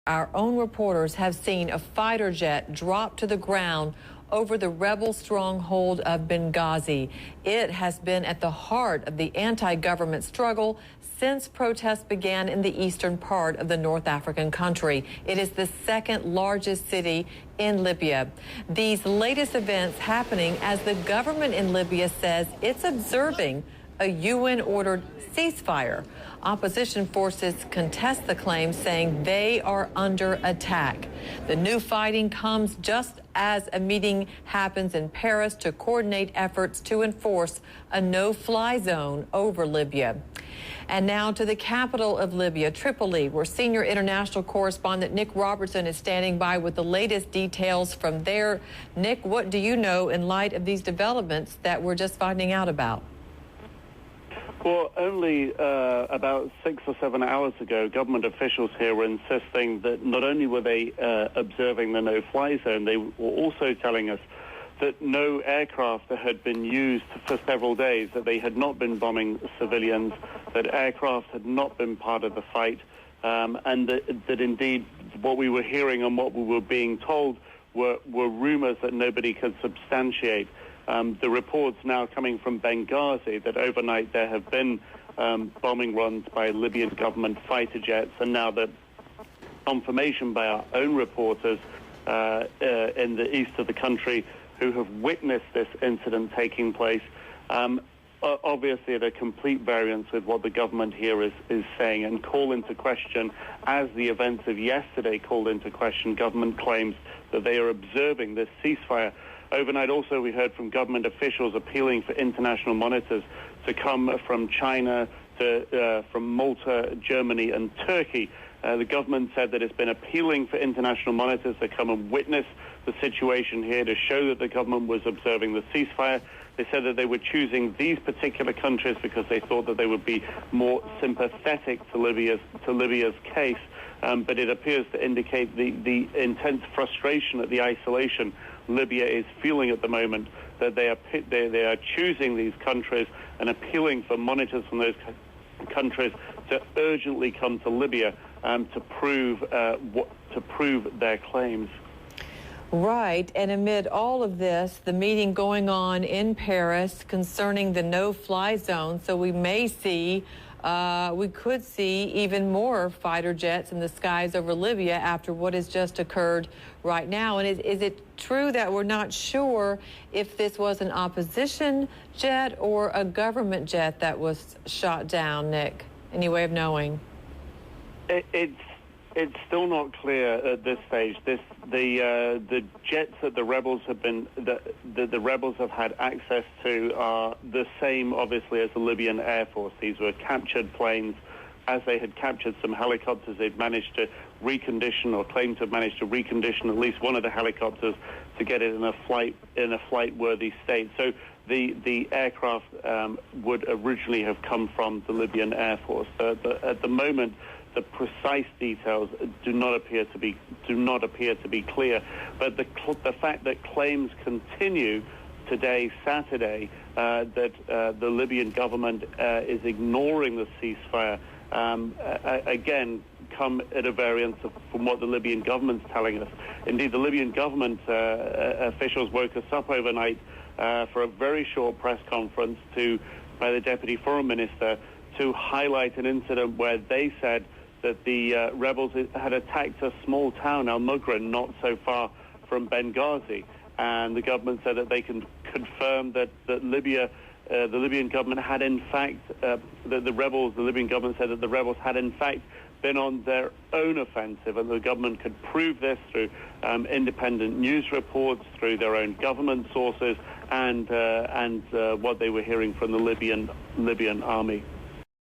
Our own reporters have seen a fighter jet drop to the ground over the rebel stronghold of Benghazi. It has been at the heart of the anti-government struggle since protests began in the eastern part of the North African country. It is the second largest city in Libya. These latest events happening as the government in Libya says it's observing a UN-ordered ceasefire. Opposition forces contest the claim, saying they are under attack. The new fighting comes just as a meeting happens in Paris to coordinate efforts to enforce a no-fly zone over Libya. And now to the capital of Libya, Tripoli, where senior international correspondent Nick Robertson is standing by with the latest details from there. Nick, what do you know in light of these developments that we're just finding out about? Well, only about 6 or 7 hours ago, government officials here were insisting that not only were they observing the no-fly zone, they were also telling us that no aircraft had been used for several days, that they had not been bombing civilians, that aircraft had not been part of the fight, and that indeed what we were hearing and what we were being told were rumors that nobody could substantiate. The reports now coming from Benghazi that overnight there have been bombing runs by Libyan government fighter jets, and now the confirmation by our own reporters in the east of the country who have witnessed this incident taking place, obviously at a complete variance with what the government here is saying, and call into question, as the events of yesterday called into question, government claims that they are observing this ceasefire. Overnight also we heard from government officials appealing for international monitors to come from China, from Malta, Germany and Turkey. The government said that it's been appealing for international monitors to come and witness the situation here to show that the government was observing the ceasefire. They said that they were choosing these particular countries because they thought that they would be more sympathetic to Libya's case. But it appears to indicate the intense frustration at the isolation Libya is feeling at the moment, that they are choosing these countries and appealing for monitors from those countries to urgently come to Libya to prove their claims. Right, and amid all of this, the meeting going on in Paris concerning the no-fly zone, so we could see even more fighter jets in the skies over Libya after what has just occurred right now. And is it true that we're not sure if this was an opposition jet or a government jet that was shot down, Nick? Any way of knowing? It's still not clear at this stage. The jets that the rebels have had access to are the same, obviously, as the Libyan Air Force. These were captured planes. As they had captured some helicopters, they'd managed to recondition, or claimed to have managed to recondition at least one of the helicopters to get it in a flight-worthy state. So the aircraft would originally have come from the Libyan Air Force. At the moment, the precise details do not appear to be clear. But the fact that claims continue today, Saturday, that the Libyan government is ignoring the ceasefire, again, come at a variance from what the Libyan government's telling us. Indeed, the Libyan government officials woke us up overnight for a very short press conference by the Deputy Foreign Minister to highlight an incident where they said that the rebels had attacked a small town, Al-Mughran, not so far from Benghazi. And the government said that they can confirm that the Libyan government had in fact, the Libyan government said that the rebels had in fact been on their own offensive, and the government could prove this through independent news reports, through their own government sources, and what they were hearing from the Libyan army.